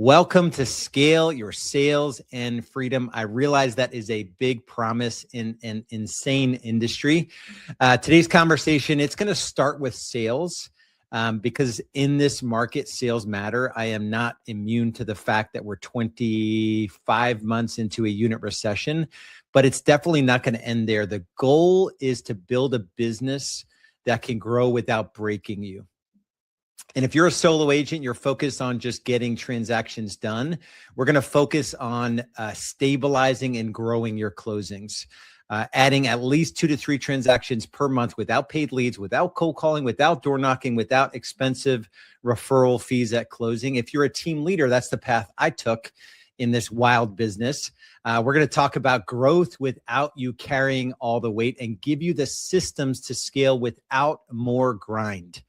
Welcome to Scale Your Sales and Freedom. I realize that is a big promise in an insane industry. Today's conversation, it's going to start with sales because in this market, sales matter. I am not immune to the fact that we're 25 months into a unit recession, but it's definitely not going to end there. The goal is to build a business that can grow without breaking you. And if you're a solo agent, you're focused on just getting transactions done. We're going to focus on stabilizing and growing your closings, adding at least 2 to 3 transactions per month without paid leads, without cold calling, without door knocking, without expensive referral fees at closing. If you're a team leader, that's the path I took in this wild business. We're going to talk about growth without you carrying all the weight and give you the systems to scale without more grind.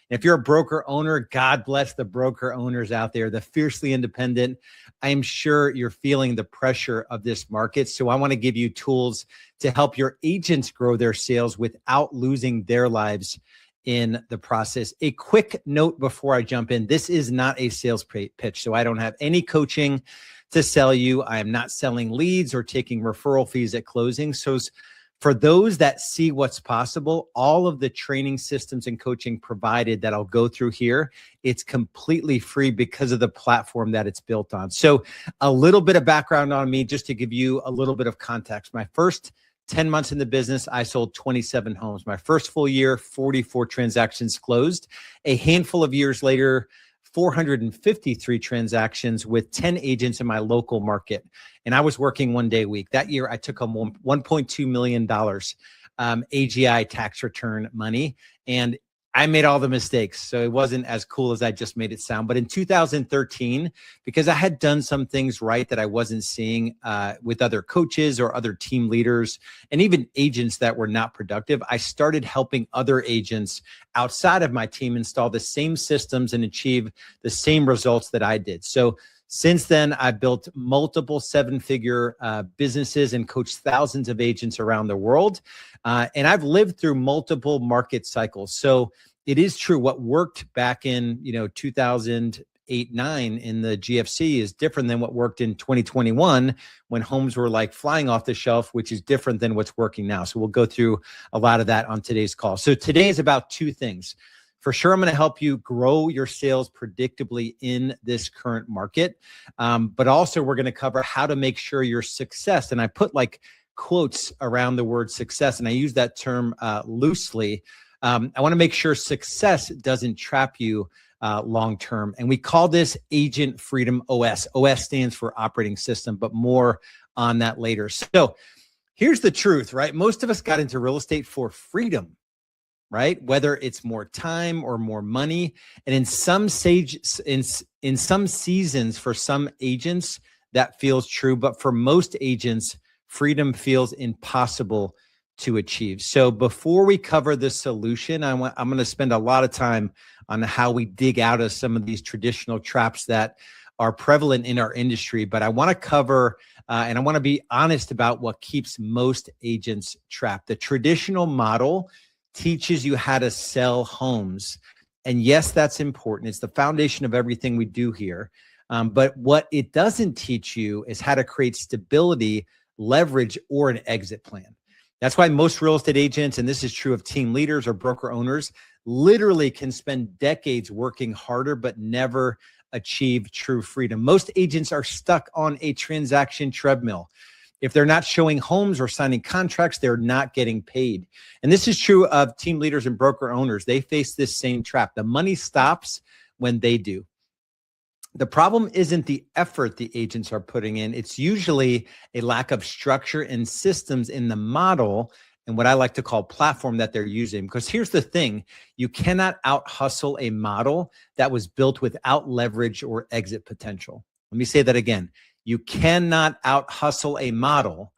If you're a broker owner, God bless the broker owners out there, the fiercely independent. I am sure you're feeling the pressure of this market. So I want to give you tools to help your agents grow their sales without losing their lives in the process. A quick note before I jump in, this is not a sales pitch. So I don't have any coaching to sell you. I am not selling leads or taking referral fees at closing. So for those that see what's possible, all of the training systems and coaching provided that I'll go through here, it's completely free because of the platform that it's built on. So a little bit of background on me, just to give you a little bit of context. My first 10 months in the business, I sold 27 homes. My first full year, 44 transactions closed. A handful of years later, 453 transactions with 10 agents in my local market. And I was working 1 day a week. That year, I took home $1.2 million AGI tax return money. And I made all the mistakes. So it wasn't as cool as I just made it sound. But in 2013, because I had done some things right that I wasn't seeing with other coaches or other team leaders and even agents that were not productive, I started helping other agents outside of my team install the same systems and achieve the same results that I did. So since then, I've built multiple 7-figure businesses and coached thousands of agents around the world. And I've lived through multiple market cycles. So it is true, what worked back in 2008-9 in the GFC is different than what worked in 2021 when homes were like flying off the shelf, which is different than what's working now. So we'll go through a lot of that on today's call. So today is about 2 things. For sure, I'm going to help you grow your sales predictably in this current market. But also we're going to cover how to make sure your success, and I put like quotes around the word success, and I use that term loosely. I want to make sure success doesn't trap you long-term. And we call this Agent Freedom OS. OS stands for operating system, but more on that later. So here's the truth, right? Most of us got into real estate for freedom, right? Whether it's more time or more money. And in some seasons, for some agents, that feels true. But for most agents, freedom feels impossible to achieve. So before we cover the solution, I'm going to spend a lot of time on how we dig out of some of these traditional traps that are prevalent in our industry. But I want to cover, and I want to be honest about what keeps most agents trapped. The traditional model teaches you how to sell homes. And yes, that's important. It's the foundation of everything we do here. But what it doesn't teach you is how to create stability, leverage, or an exit plan. That's why most real estate agents, and this is true of team leaders or broker owners, literally can spend decades working harder, but never achieve true freedom. Most agents are stuck on a transaction treadmill. If they're not showing homes or signing contracts, they're not getting paid. And this is true of team leaders and broker owners. They face this same trap. The money stops when they do. The problem isn't the effort the agents are putting in. It's usually a lack of structure and systems in the model and what I like to call platform that they're using. Because here's the thing, you cannot out hustle a model that was built without leverage or exit potential. Let me say that again. You cannot out hustle a model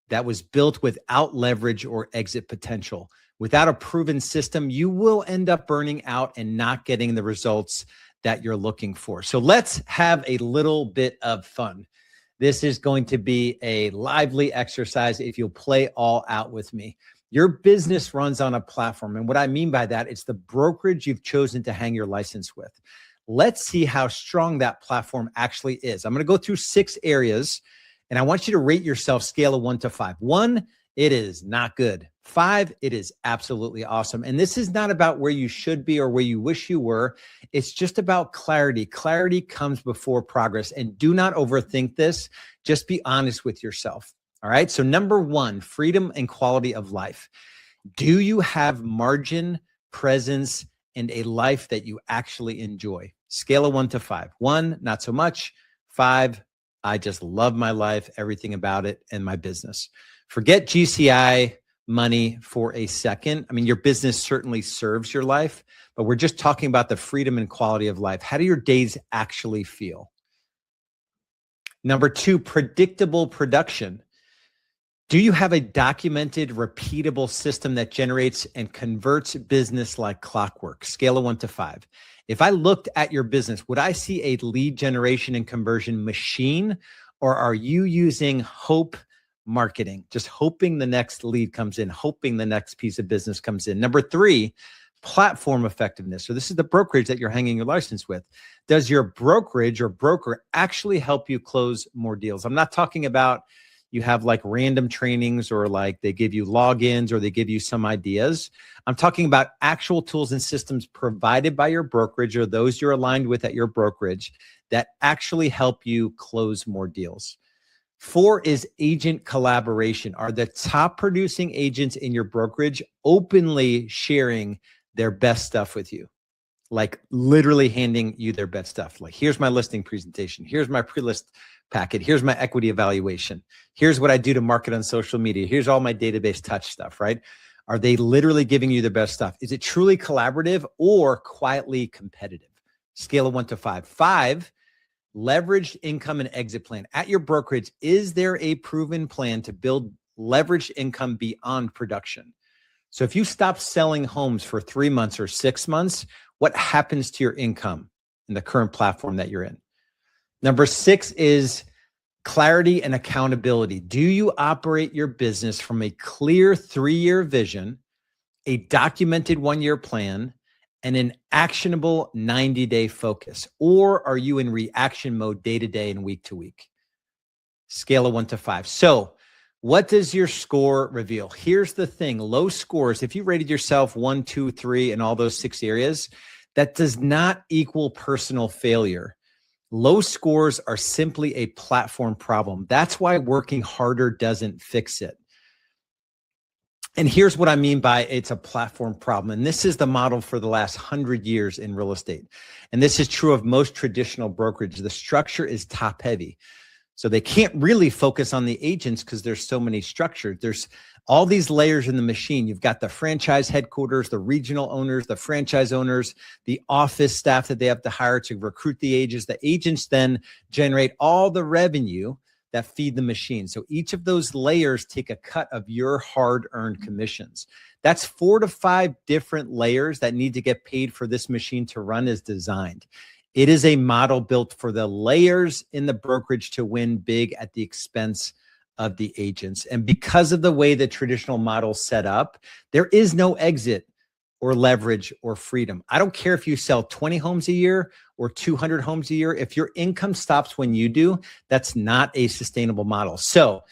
that was built without leverage or exit potential. Without a proven system, you will end up burning out and not getting the results that you're looking for. So let's have a little bit of fun. This is going to be a lively exercise if you'll play all out with me. Your business runs on a platform. And what I mean by that, it's the brokerage you've chosen to hang your license with. Let's see how strong that platform actually is. I'm going to go through 6 areas, and I want you to rate yourself scale of 1 to 5. 1, it is not good. 5, it is absolutely awesome. And this is not about where you should be or where you wish you were. It's just about clarity. Clarity comes before progress. And do not overthink this. Just be honest with yourself. All right. So number 1, freedom and quality of life. Do you have margin, presence, and a life that you actually enjoy? Scale of 1 to 5. 1, not so much. 5, I just love my life, everything about it, and my business. Forget GCI money for a second. I mean, your business certainly serves your life, but we're just talking about the freedom and quality of life. How do your days actually feel? Number 2, predictable production. Do you have a documented, repeatable system that generates and converts business like clockwork? Scale of 1 to 5. If I looked at your business, would I see a lead generation and conversion machine, or are you using hope marketing, just hoping the next lead comes in, hoping the next piece of business comes in? Number 3, platform effectiveness. So this is the brokerage that you're hanging your license with. Does your brokerage or broker actually help you close more deals? I'm not talking about you have like random trainings or like they give you logins or they give you some ideas. I'm talking about actual tools and systems provided by your brokerage or those you're aligned with at your brokerage that actually help you close more deals. 4 is agent collaboration. Are the top producing agents in your brokerage openly sharing their best stuff with you? Like literally handing you their best stuff. Like, here's my listing presentation. Here's my pre-list packet. Here's my equity evaluation. Here's what I do to market on social media. Here's all my database touch stuff, right? Are they literally giving you the best stuff? Is it truly collaborative or quietly competitive? Scale of 1 to 5. 5, leveraged income and exit plan. At your brokerage, is there a proven plan to build leveraged income beyond production? So if you stop selling homes for 3 months or 6 months, what happens to your income in the current platform that you're in? Number 6 is clarity and accountability. Do you operate your business from a clear 3-year vision, a documented 1-year plan, and an actionable 90-day focus? Or are you in reaction mode day to day and week to week? Scale of 1 to 5. So what does your score reveal? Here's the thing. Low scores, if you rated yourself 1, 2, 3 in all those 6 areas, that does not equal personal failure. Low scores are simply a platform problem. That's why working harder doesn't fix it. And here's what I mean by it's a platform problem. And this is the model for the last 100 years in real estate. And this is true of most traditional brokerage. The structure is top heavy. So they can't really focus on the agents because there's so many structures. There's all these layers in the machine. You've got the franchise headquarters, the regional owners, the franchise owners, the office staff that they have to hire to recruit the agents. The agents then generate all the revenue that feed the machine. So each of those layers take a cut of your hard-earned commissions. That's 4 to 5 different layers that need to get paid for this machine to run as designed. It is a model built for the layers in the brokerage to win big at the expense of the agents. And because of the way the traditional model is set up, there is no exit or leverage or freedom. I don't care if you sell 20 homes a year or 200 homes a year. If your income stops when you do, that's not a sustainable model. So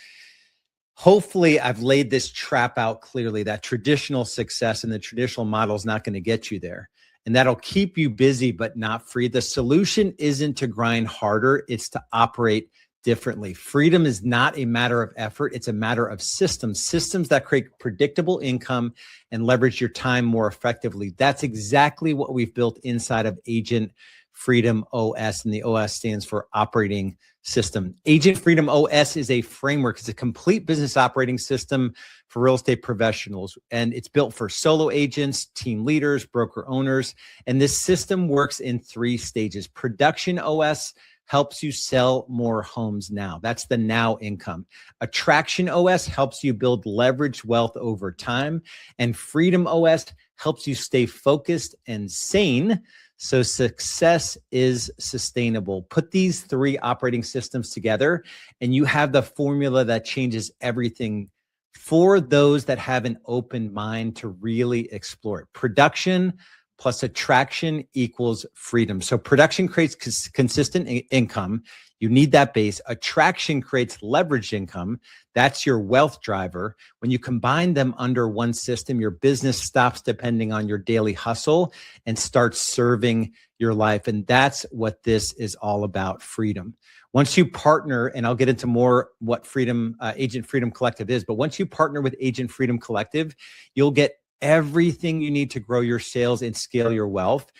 hopefully I've laid this trap out clearly that traditional success and the traditional model is not going to get you there. And that'll keep you busy, but not free. The solution isn't to grind harder. It's to operate differently. Freedom is not a matter of effort. It's a matter of systems that create predictable income and leverage your time more effectively. That's exactly what we've built inside of Agent Freedom OS, and the OS stands for operating system. Agent Freedom OS is a framework. It's a complete business operating system for real estate professionals. And it's built for solo agents, team leaders, broker owners. And this system works in 3 stages. Production OS helps you sell more homes now. That's the now income. Attraction OS helps you build leveraged wealth over time. And Freedom OS helps you stay focused and sane so success is sustainable. Put these 3 operating systems together and you have the formula that changes everything for those that have an open mind to really explore it. Production, plus attraction equals freedom. So production creates consistent income. You need that base. Attraction creates leveraged income. That's your wealth driver. When you combine them under one system, your business stops depending on your daily hustle and starts serving your life. And that's what this is all about, freedom. Once you partner, and I'll get into more what Agent Freedom Collective is, but once you partner with Agent Freedom Collective, you'll get everything you need to grow your sales and scale your wealth.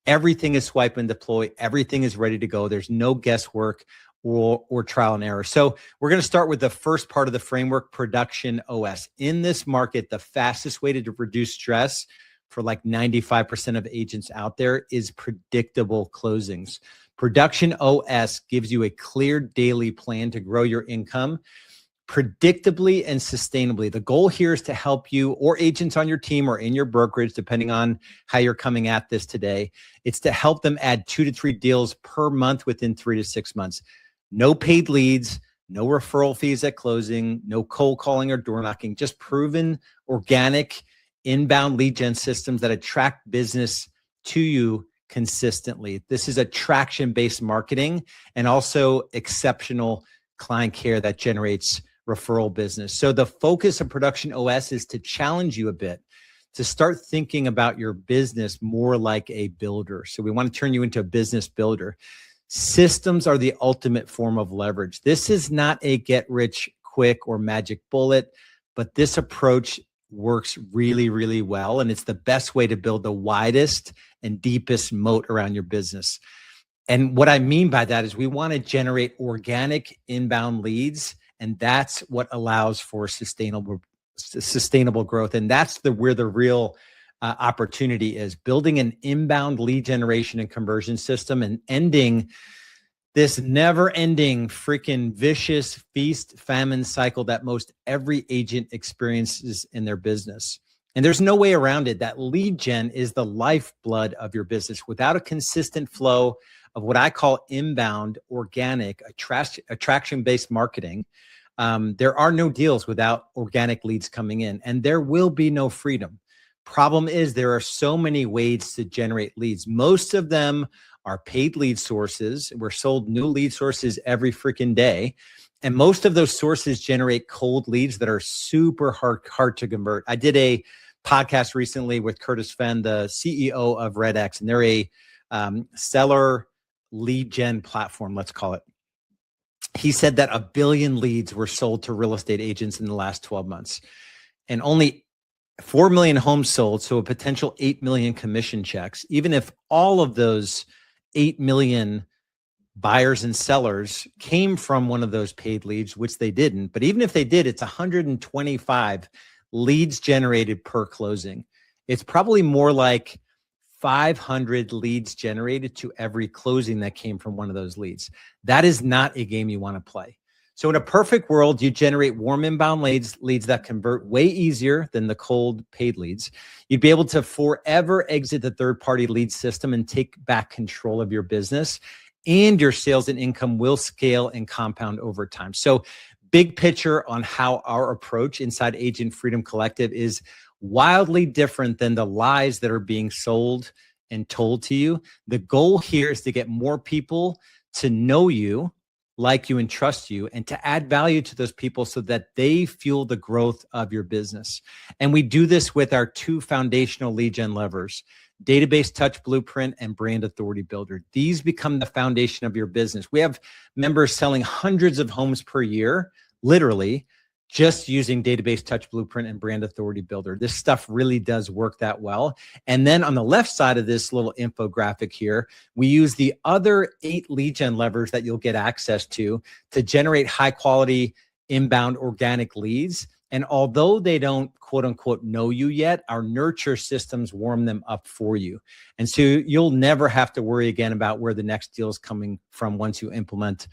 Everything is swipe and deploy. Everything is ready to go. There's no guesswork or trial and error. So we're going to start with the first part of the framework, Production OS. In this market, the fastest way to reduce stress for like 95% of agents out there is predictable closings. Production OS gives you a clear daily plan to grow your income predictably and sustainably. The goal here is to help you or agents on your team or in your brokerage, depending on how you're coming at this today. It's to help them add 2 to 3 deals per month within 3 to 6 months. No paid leads, no referral fees at closing, no cold calling or door knocking, just proven organic inbound lead gen systems that attract business to you consistently. This is attraction-based marketing and also exceptional client care that generates referral business. So the focus of Production OS is to challenge you a bit, to start thinking about your business more like a builder. So we want to turn you into a business builder. Systems are the ultimate form of leverage. This is not a get rich quick or magic bullet, but this approach works really, really well. And it's the best way to build the widest and deepest moat around your business. And what I mean by that is we want to generate organic inbound leads, and that's what allows for sustainable growth. And that's where the real opportunity is, building an inbound lead generation and conversion system and ending this never-ending freaking vicious feast-famine cycle that most every agent experiences in their business. And there's no way around it. That lead gen is the lifeblood of your business. Without a consistent flow of what I call inbound, organic, attraction-based marketing, there are no deals without organic leads coming in, and there will be no freedom. Problem is, there are so many ways to generate leads. Most of them are paid lead sources. We're sold new lead sources every freaking day. And most of those sources generate cold leads that are super hard to convert. I did a podcast recently with Curtis Fenn, the CEO of RedX, and they're a seller lead gen platform, let's call it. He said that 1 billion leads were sold to real estate agents in the last 12 months. And only 4 million homes sold, so a potential 8 million commission checks. Even if all of those 8 million buyers and sellers came from one of those paid leads, which they didn't, but even if they did, it's 125 leads generated per closing. It's probably more like 500 leads generated to every closing that came from one of those leads. That is not a game you want to play. So in a perfect world, you generate warm inbound leads that convert way easier than the cold paid leads. You'd be able to forever exit the third-party lead system and take back control of your business, and your sales and income will scale and compound over time. So big picture on how our approach inside Agent Freedom Collective is wildly different than the lies that are being sold and told to you. The goal here is to get more people to know you, like you, and trust you, and to add value to those people so that they fuel the growth of your business. And we do this with our 2 foundational lead gen levers, Database Touch Blueprint and Brand Authority Builder. These become the foundation of your business. We have members selling hundreds of homes per year, literally, just using Database Touch Blueprint and Brand Authority Builder. This stuff really does work that well. And then on the left side of this little infographic here, we use the other 8 lead gen levers that you'll get access to generate high quality inbound organic leads. And although they don't quote unquote know you yet, our nurture systems warm them up for you. And so you'll never have to worry again about where the next deal is coming from once you implement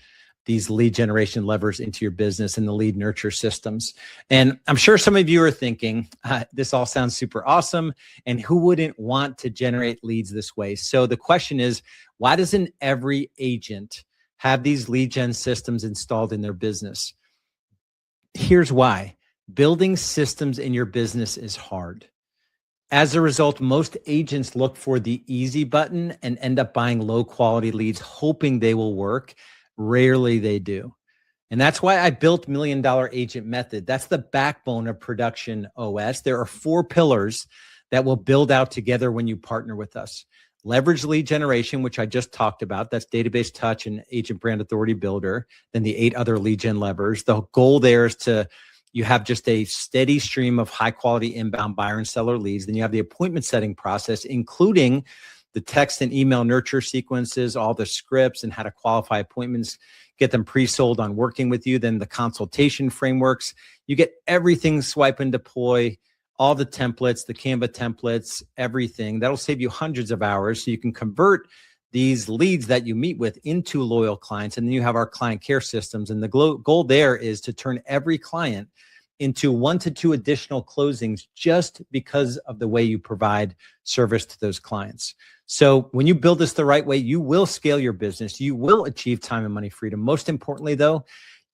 these lead generation levers into your business and the lead nurture systems. And I'm sure some of you are thinking, this all sounds super awesome, and who wouldn't want to generate leads this way? So the question is, why doesn't every agent have these lead gen systems installed in their business? Here's why. Building systems in your business is hard. As a result, most agents look for the easy button and end up buying low quality leads, hoping they will work. Rarely they do. And that's why I built $1 Million Agent Method. That's the backbone of Production OS. There are 4 pillars that will build out together when you partner with us. Leverage lead generation, which I just talked about. That's database touch and agent brand authority builder. Then the 8 other lead gen levers. The goal there is you have just a steady stream of high quality inbound buyer and seller leads. Then you have the appointment setting process, including the text and email nurture sequences, all the scripts and how to qualify appointments, get them pre-sold on working with you. Then the consultation frameworks, you get everything, swipe and deploy, all the templates, the Canva templates, everything. That'll save you hundreds of hours so you can convert these leads that you meet with into loyal clients. And then you have our client care systems. And the goal there is to turn every client into 1 to 2 additional closings just because of the way you provide service to those clients. So when you build this the right way, you will scale your business. You will achieve time and money freedom. Most importantly, though,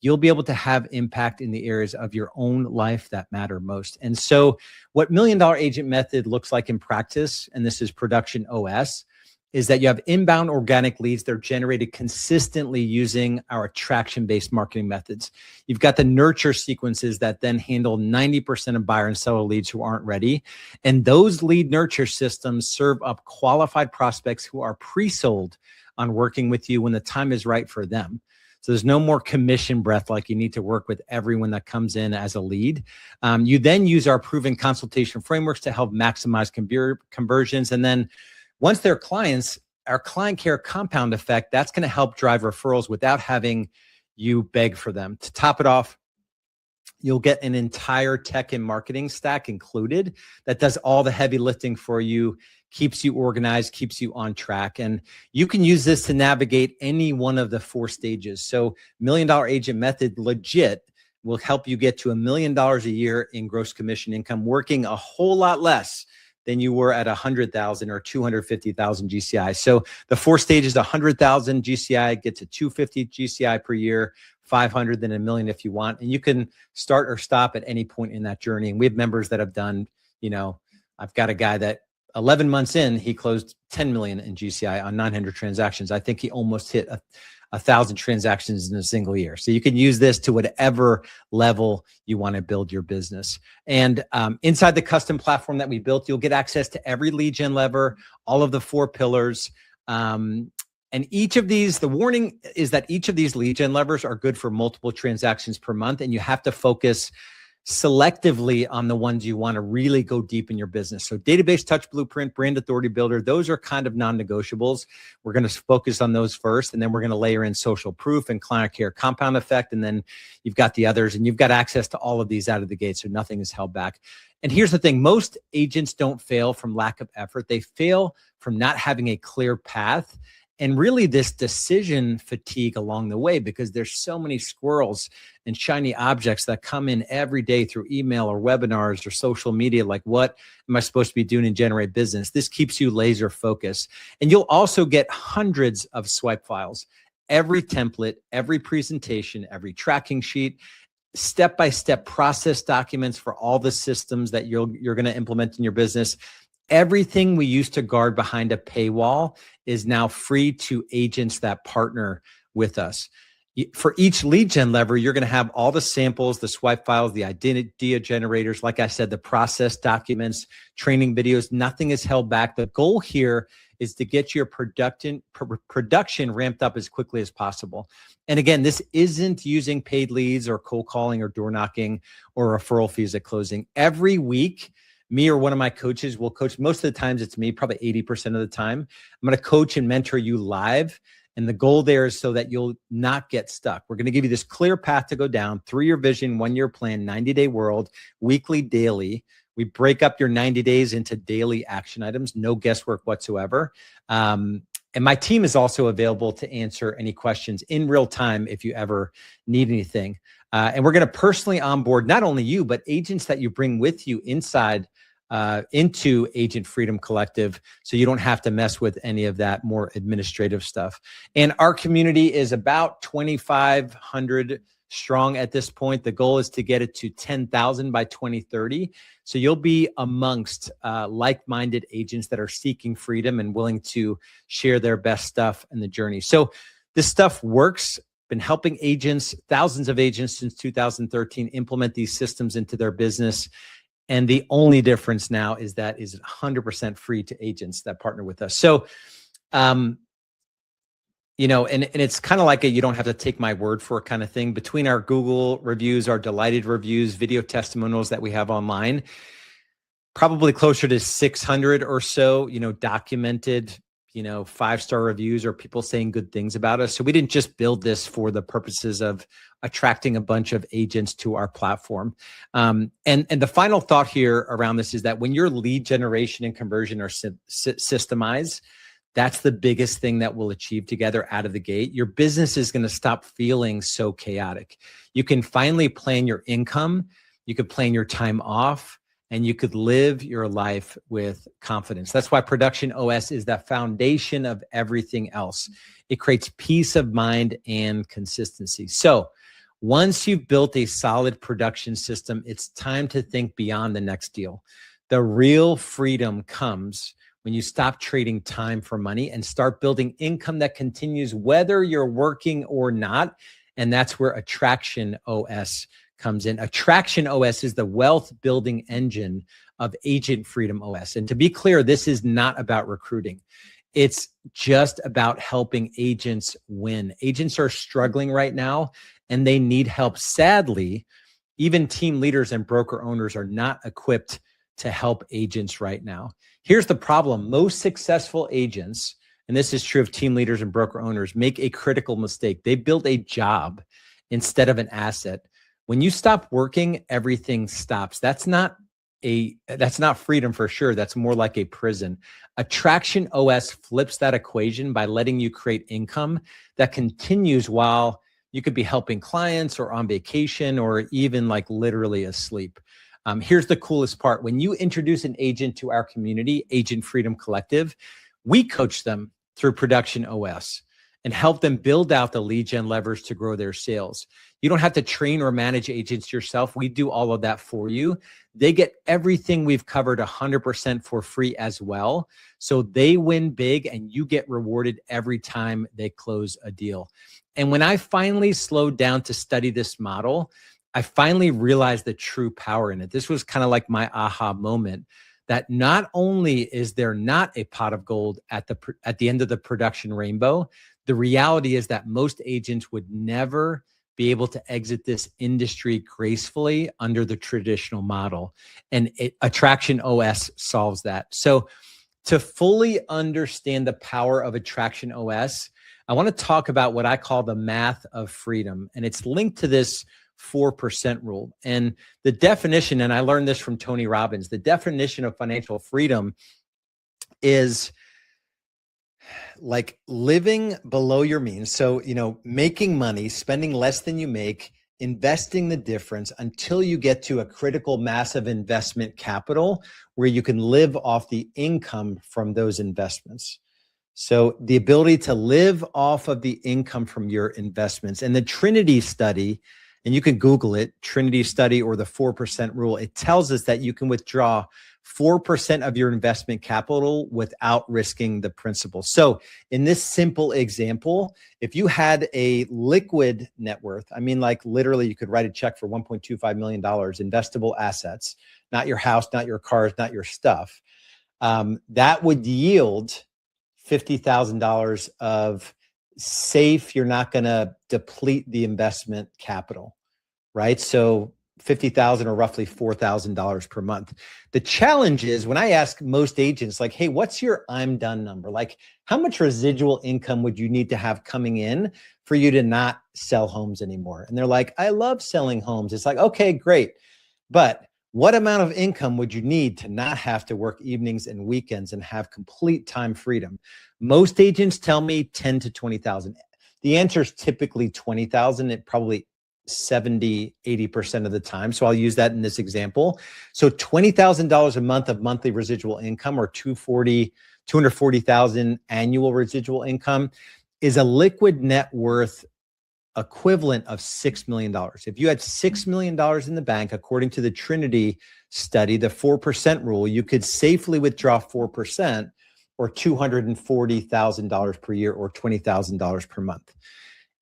you'll be able to have impact in the areas of your own life that matter most. And so what $1 Million Agent Method looks like in practice, and this is Production OS, is that you have inbound organic leads. They're generated consistently using our attraction-based marketing methods. You've got the nurture sequences that then handle 90% of buyer and seller leads who aren't ready. And those lead nurture systems serve up qualified prospects who are pre-sold on working with you when the time is right for them. So there's no more commission breath like you need to work with everyone that comes in as a lead. You then use our proven consultation frameworks to help maximize conversions. And then once they're clients, our client care compound effect, that's going to help drive referrals without having you beg for them. To top it off, you'll get an entire tech and marketing stack included that does all the heavy lifting for you, keeps you organized, keeps you on track. And you can use this to navigate any one of the 4 stages. So $1 Million Agent Method legit will help you get to $1 million a year in gross commission income, working a whole lot less than you were at 100,000 or 250,000 GCI. So the 4 stages, 100,000 GCI, get to 250 GCI per year, 500, then $1 million if you want. And you can start or stop at any point in that journey. And we have members that have done, I've got a guy that 11 months in, he closed 10 million in GCI on 900 transactions. I think he almost hit 1,000 transactions in a single year. So you can use this to whatever level you want to build your business. And inside the custom platform that we built, you'll get access to every lead gen lever, all of the 4 pillars. And each of these, the warning is that each of these lead gen levers are good for multiple transactions per month. And you have to focus selectively on the ones you want to really go deep in your business. So database touch blueprint, brand authority builder, those are kind of non-negotiables. We're going to focus on those first, and then we're going to layer in social proof and client care compound effect. And then you've got the others, and you've got access to all of these out of the gate. So nothing is held back. And here's the thing. Most agents don't fail from lack of effort. They fail from not having a clear path. And really this decision fatigue along the way, because there's so many squirrels and shiny objects that come in every day through email or webinars or social media. Like, what am I supposed to be doing to generate business? This keeps you laser focused. And you'll also get hundreds of swipe files, every template, every presentation, every tracking sheet, step-by-step process documents for all the systems that you're going to implement in your business. Everything we used to guard behind a paywall is now free to agents that partner with us. For each lead gen lever, you're going to have all the samples, the swipe files, the idea generators, like I said, the process documents, training videos. Nothing is held back. The goal here is to get your production ramped up as quickly as possible. And again, this isn't using paid leads or cold calling or door knocking or referral fees at closing. Every week, me or one of my coaches will coach. Most of the times it's me, probably 80% of the time. I'm going to coach and mentor you live. And the goal there is so that you'll not get stuck. We're going to give you this clear path to go down, 3-year vision, 1-year plan, 90-day world, weekly, daily. We break up your 90 days into daily action items, no guesswork whatsoever. And my team is also available to answer any questions in real time if you ever need anything. And we're going to personally onboard not only you, but agents that you bring with you inside into Agent Freedom Collective, so you don't have to mess with any of that more administrative stuff. And our community is about 2,500 strong at this point. The goal is to get it to 10,000 by 2030. So you'll be amongst like-minded agents that are seeking freedom and willing to share their best stuff in the journey. So this stuff works. Been helping agents, thousands of agents since 2013, implement these systems into their business. And the only difference now is that is 100% free to agents that partner with us. So, you know, and it's kind of like you don't have to take my word for it kind of thing. Between our Google reviews, our delighted reviews, video testimonials that we have online, probably closer to 600 or so, you know, documented, you know, 5-star reviews or people saying good things about us. So we didn't just build this for the purposes of attracting a bunch of agents to our platform. And the final thought here around this is that when your lead generation and conversion are systemized, that's the biggest thing that we'll achieve together out of the gate. Your business is going to stop feeling so chaotic. You can finally plan your income. You could plan your time off, and you could live your life with confidence. That's why Production OS is the foundation of everything else. It creates peace of mind and consistency. So once you've built a solid production system, it's time to think beyond the next deal. The real freedom comes when you stop trading time for money and start building income that continues whether you're working or not. And that's where Attraction OS comes in. Attraction OS is the wealth building engine of Agent Freedom OS. And to be clear, this is not about recruiting. It's just about helping agents win. Agents are struggling right now and they need help. Sadly, even team leaders and broker owners are not equipped to help agents right now. Here's the problem. Most successful agents, and this is true of team leaders and broker owners, make a critical mistake. They build a job instead of an asset. When you stop working, everything stops. That's not freedom for sure. That's more like a prison. Attraction OS flips that equation by letting you create income that continues while you could be helping clients or on vacation or even like literally asleep. Here's the coolest part. When you introduce an agent to our community, Agent Freedom Collective, we coach them through Production OS and help them build out the lead gen levers to grow their sales. You don't have to train or manage agents yourself. We do all of that for you. They get everything we've covered 100% for free as well. So they win big and you get rewarded every time they close a deal. And when I finally slowed down to study this model, I finally realized the true power in it. This was kind of like my aha moment, that not only is there not a pot of gold at the end of the production rainbow, the reality is that most agents would never be able to exit this industry gracefully under the traditional model. And Attraction OS solves that. So to fully understand the power of Attraction OS, I want to talk about what I call the math of freedom. And it's linked to this 4% rule. And the definition, and I learned this from Tony Robbins, the definition of financial freedom is like living below your means. So, you know, making money, spending less than you make, investing the difference until you get to a critical mass of investment capital where you can live off the income from those investments. So the ability to live off of the income from your investments. And the Trinity study, and you can Google it, Trinity study or the 4% rule, it tells us that you can withdraw 4% of your investment capital without risking the principal. So in this simple example, if you had a liquid net worth, I mean, like literally you could write a check for $1.25 million, investable assets, not your house, not your cars, not your stuff, that would yield $50,000 of safe, you're not going to deplete the investment capital, right? So 50,000 or roughly $4,000 per month. The challenge is when I ask most agents, like, hey, what's your I'm done number? Like, how much residual income would you need to have coming in for you to not sell homes anymore? And they're like, I love selling homes. It's like, okay, great. But what amount of income would you need to not have to work evenings and weekends and have complete time freedom? Most agents tell me 10 to 20,000. The answer is typically 20,000. It probably 70, 80% of the time. So I'll use that in this example. So $20,000 a month of monthly residual income or 240,000 annual residual income is a liquid net worth equivalent of $6 million. If you had $6 million in the bank, according to the Trinity study, the 4% rule, you could safely withdraw 4% or $240,000 per year or $20,000 per month.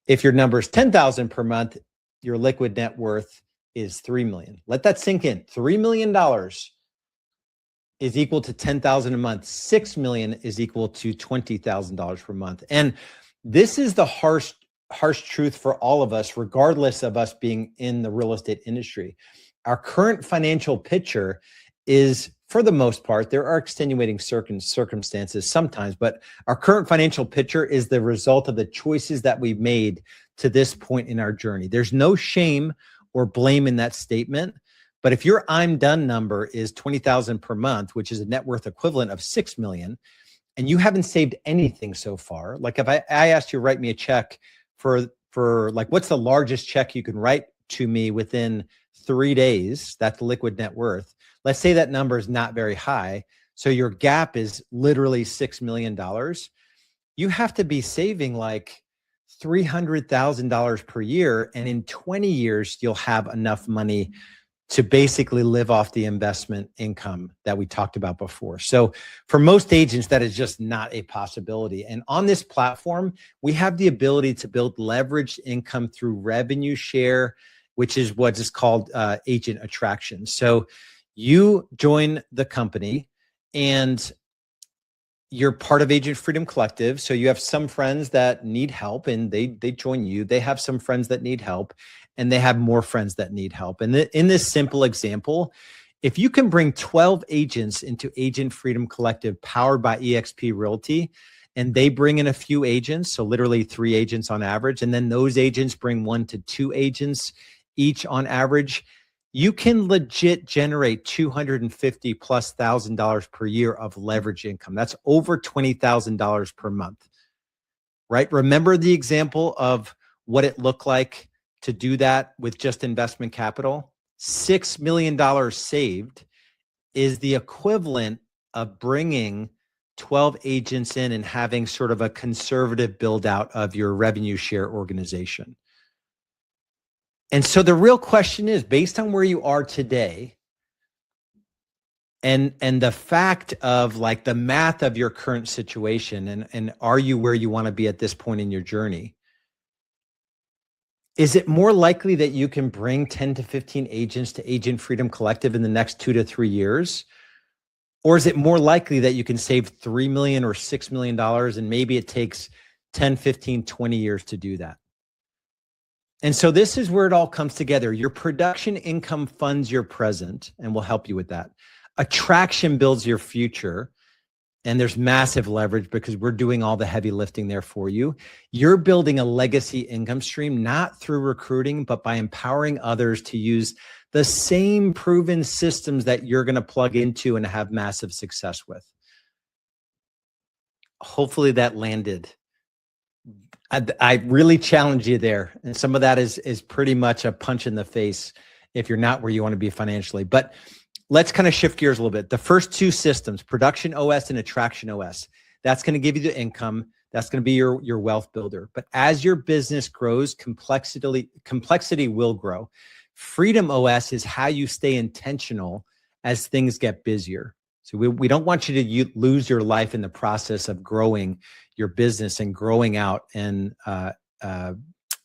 If your number is $10,000 per month, your liquid net worth is $3 million. Let that sink in. $3 million is equal to $10,000 a month. $6 million is equal to $20,000 per month. And this is the harsh truth for all of us, regardless of us being in the real estate industry. Our current financial picture is, for the most part, there are extenuating circumstances sometimes, but our current financial picture is the result of the choices that we've made to this point in our journey. There's no shame or blame in that statement. But if your I'm done number is $20,000 per month, which is a net worth equivalent of $6 million, and you haven't saved anything so far, like if I asked you to write me a check for like, what's the largest check you can write to me within 3 days? That's the liquid net worth. Let's say that number is not very high. So your gap is literally $6 million. You have to be saving like $300,000 per year. And in 20 years, you'll have enough money to basically live off the investment income that we talked about before. So for most agents, that is just not a possibility. And on this platform, we have the ability to build leveraged income through revenue share, which is what is called agent attraction. So you join the company and you're part of Agent Freedom Collective. So you have some friends that need help and they join you. They have some friends that need help and they have more friends that need help. And in this simple example, if you can bring 12 agents into Agent Freedom Collective powered by eXp Realty, and they bring in a few agents, so literally 3 agents on average, and then those agents bring 1 to 2 agents each on average, you can legit generate $250,000+ per year of leverage income. That's over $20,000 per month, right? Remember the example of what it looked like to do that with just investment capital? $6 million saved is the equivalent of bringing 12 agents in and having sort of a conservative build out of your revenue share organization. And so the real question is, based on where you are today and the fact of like the math of your current situation and are you where you want to be at this point in your journey? Is it more likely that you can bring 10 to 15 agents to Agent Freedom Collective in the next 2 to 3 years? Or is it more likely that you can save $3 million or $6 million and maybe it takes 10, 15, 20 years to do that? And so this is where it all comes together. Your production income funds your present and will help you with that. Attraction builds your future. And there's massive leverage because we're doing all the heavy lifting there for you. You're building a legacy income stream, not through recruiting, but by empowering others to use the same proven systems that you're going to plug into and have massive success with. Hopefully that landed. I really challenge you there. And some of that is pretty much a punch in the face if you're not where you want to be financially. But let's kind of shift gears a little bit. The first 2 systems, Production OS and Attraction OS, that's going to give you the income. That's going to be your wealth builder. But as your business grows, complexity will grow. Freedom OS is how you stay intentional as things get busier. So we don't want you to lose your life in the process of growing your business and growing out and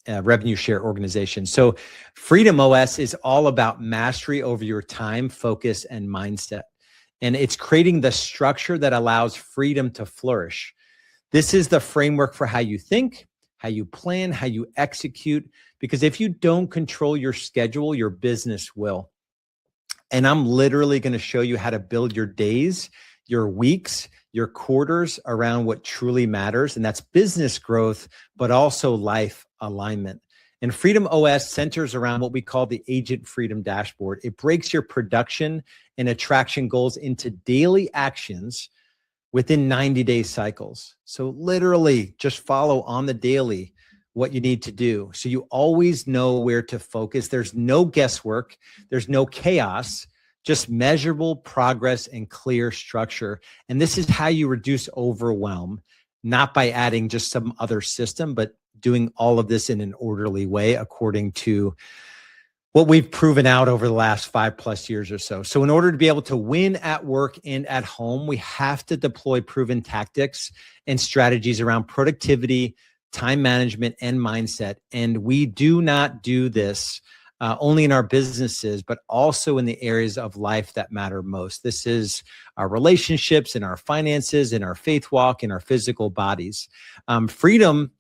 revenue share organization. So Freedom OS is all about mastery over your time, focus, and mindset. And it's creating the structure that allows freedom to flourish. This is the framework for how you think, how you plan, how you execute, because if you don't control your schedule, your business will. And I'm literally going to show you how to build your days, your weeks, your quarters around what truly matters. And that's business growth, but also life alignment. And Freedom OS centers around what we call the Agent Freedom Dashboard. It breaks your production and attraction goals into daily actions within 90-day cycles. So literally just follow on the daily what you need to do. So you always know where to focus. There's no guesswork. There's no chaos, just measurable progress and clear structure. And this is how you reduce overwhelm not by adding just some other system, but doing all of this in an orderly way according to what we've proven out over the last 5+ years or so. So in order to be able to win at work and at home, we have to deploy proven tactics and strategies around productivity, time management, and mindset. And we do not do this only in our businesses, but also in the areas of life that matter most. This is our relationships, and our finances, and our faith walk, and our physical bodies. Freedom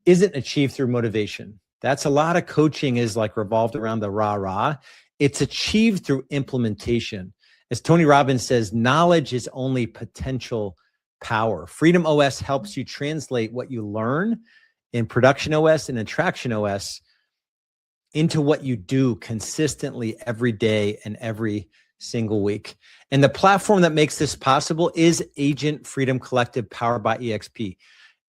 isn't achieved through motivation. That's a lot of coaching is like revolved around the rah-rah. It's achieved through implementation. As Tony Robbins says, knowledge is only potential power. Freedom OS helps you translate what you learn in Production OS and Attraction OS into what you do consistently every day and every single week. And the platform that makes this possible is Agent Freedom Collective, powered by EXP.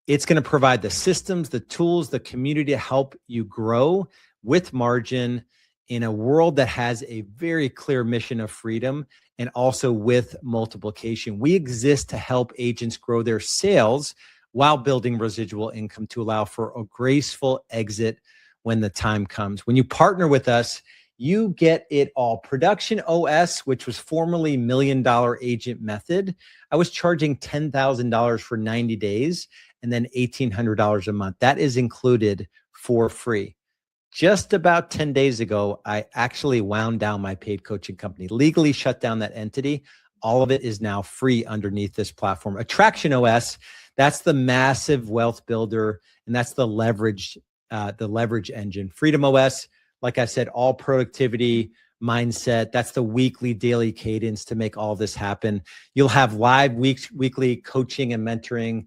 It's going to provide the systems, the tools, the community to help you grow with margin in a world that has a very clear mission of freedom, and also with multiplication. We exist to help agents grow their sales while building residual income to allow for a graceful exit when the time comes. When you partner with us, you get it all. Production OS, which was formerly $1 Million Agent Method, I was charging $10,000 for 90 days and then $1,800 a month. That is included for free. Just about 10 days ago, I actually wound down my paid coaching company, legally shut down that entity. All of it is now free underneath this platform. Attraction OS, that's the massive wealth builder, and that's the leverage engine. Freedom OS, like I said, all productivity, mindset. That's the weekly, daily cadence to make all this happen. You'll have live weekly coaching and mentoring.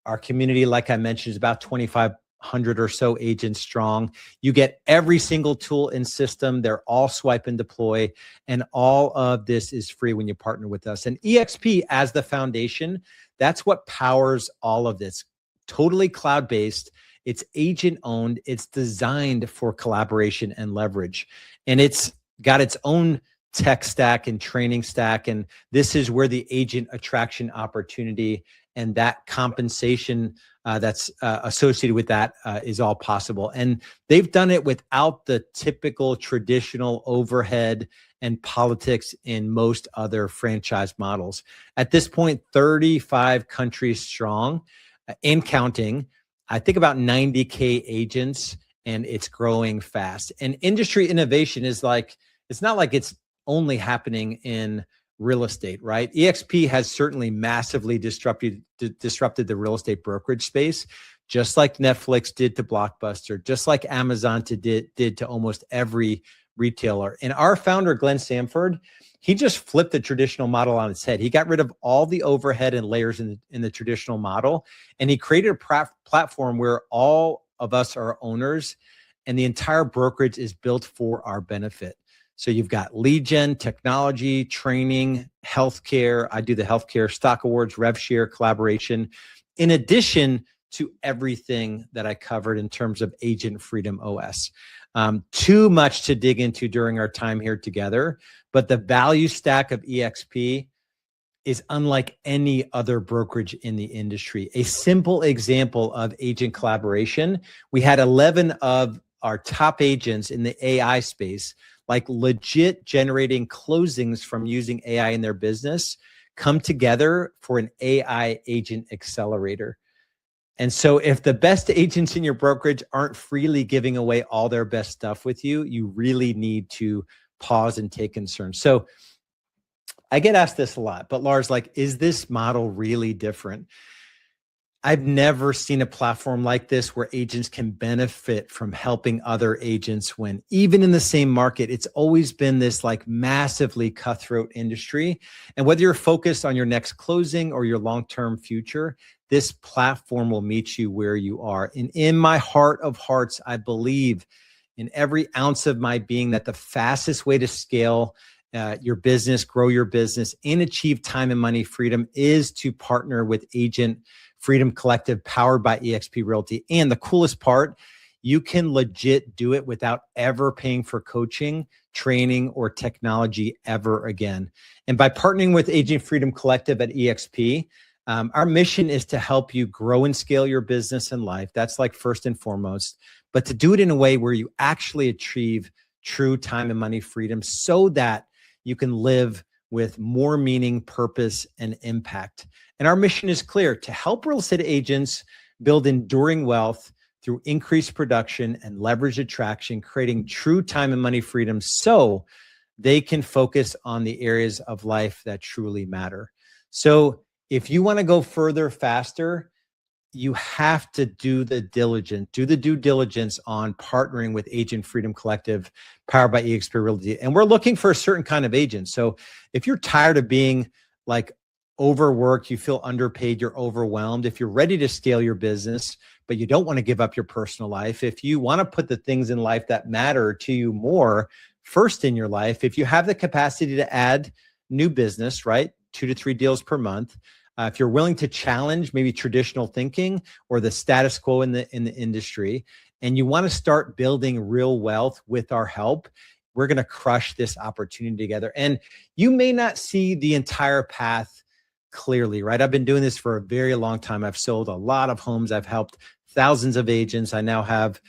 Our community, like I mentioned, is about 2,500 or so agents strong. You get every single tool and system. They're all swipe and deploy. And all of this is free when you partner with us. And EXP as the foundation, that's what powers all of this. Totally cloud-based. It's agent-owned. It's designed for collaboration and leverage. And it's got its own tech stack and training stack. And this is where the agent attraction opportunity and that compensation that's associated with that is all possible. And they've done it without the typical traditional overhead and politics in most other franchise models. At this point, 35 countries strong and counting. I think about 90K agents, and it's growing fast. And industry innovation is like, it's not like it's only happening in real estate, right? EXP has certainly massively disrupted the real estate brokerage space, just like Netflix did to Blockbuster, just like Amazon did to almost every retailer. And our founder, Glenn Sanford, he just flipped the traditional model on its head. He got rid of all the overhead and layers in the traditional model, and he created a platform where all of us are owners, and the entire brokerage is built for our benefit. So you've got lead gen, technology, training, healthcare. I do the healthcare, stock awards, rev share, collaboration, in addition to everything that I covered in terms of Agent Freedom OS. Too much to dig into during our time here together, but the value stack of EXP is unlike any other brokerage in the industry. A simple example of agent collaboration, we had 11 of our top agents in the AI space, like legit generating closings from using AI in their business, come together for an AI agent accelerator. And so if the best agents in your brokerage aren't freely giving away all their best stuff with you, you really need to pause and take concern. So I get asked this a lot, but Lars, like, is this model really different? I've never seen a platform like this where agents can benefit from helping other agents win. Even in the same market, it's always been this like massively cutthroat industry. And whether you're focused on your next closing or your long-term future, this platform will meet you where you are. And in my heart of hearts, I believe in every ounce of my being that the fastest way to scale your business, grow your business, and achieve time and money freedom is to partner with Agent Freedom Collective, powered by eXp Realty. And the coolest part, you can legit do it without ever paying for coaching, training, or technology ever again. And by partnering with Agent Freedom Collective at eXp, Our mission is to help you grow and scale your business and life. That's like first and foremost, but to do it in a way where you actually achieve true time and money freedom so that you can live with more meaning, purpose, and impact. And our mission is clear: to help real estate agents build enduring wealth through increased production and leverage attraction, creating true time and money freedom so they can focus on the areas of life that truly matter. So if you want to go further, faster, you have to do the due diligence on partnering with Agent Freedom Collective, powered by eXp Realty. And we're looking for a certain kind of agent. So if you're tired of being like overworked, you feel underpaid, you're overwhelmed, if you're ready to scale your business, but you don't want to give up your personal life, if you want to put the things in life that matter to you more first in your life, if you have the capacity to add new business, right? 2 to 3 deals per month. If you're willing to challenge maybe traditional thinking or the status quo in the industry, and you want to start building real wealth with our help, we're going to crush this opportunity together. And you may not see the entire path clearly, right? I've been doing this for a very long time. I've sold a lot of homes. I've helped thousands of agents. I now have,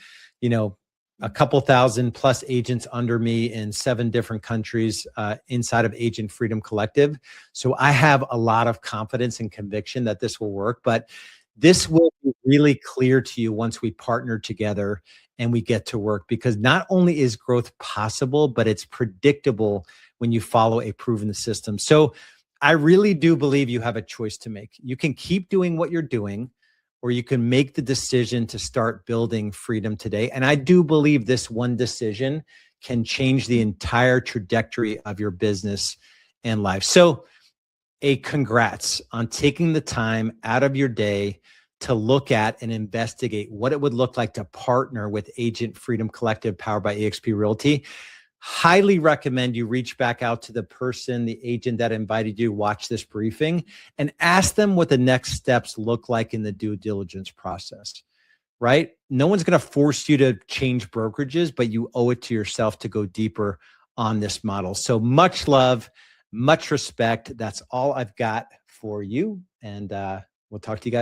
a couple thousand plus agents under me in 7 different countries inside of Agent Freedom Collective. So I have a lot of confidence and conviction that this will work, but this will be really clear to you once we partner together and we get to work, because not only is growth possible, but it's predictable when you follow a proven system. So I really do believe you have a choice to make. You can keep doing what you're doing, or you can make the decision to start building freedom today. And I do believe this one decision can change the entire trajectory of your business and life. So a congrats on taking the time out of your day to look at and investigate what it would look like to partner with Agent Freedom Collective, powered by eXp Realty. Highly recommend you reach back out to the person, the agent that invited you to watch this briefing, and ask them what the next steps look like in the due diligence process, right? No one's going to force you to change brokerages, but you owe it to yourself to go deeper on this model. So much love, much respect. That's all I've got for you. And we'll talk to you guys.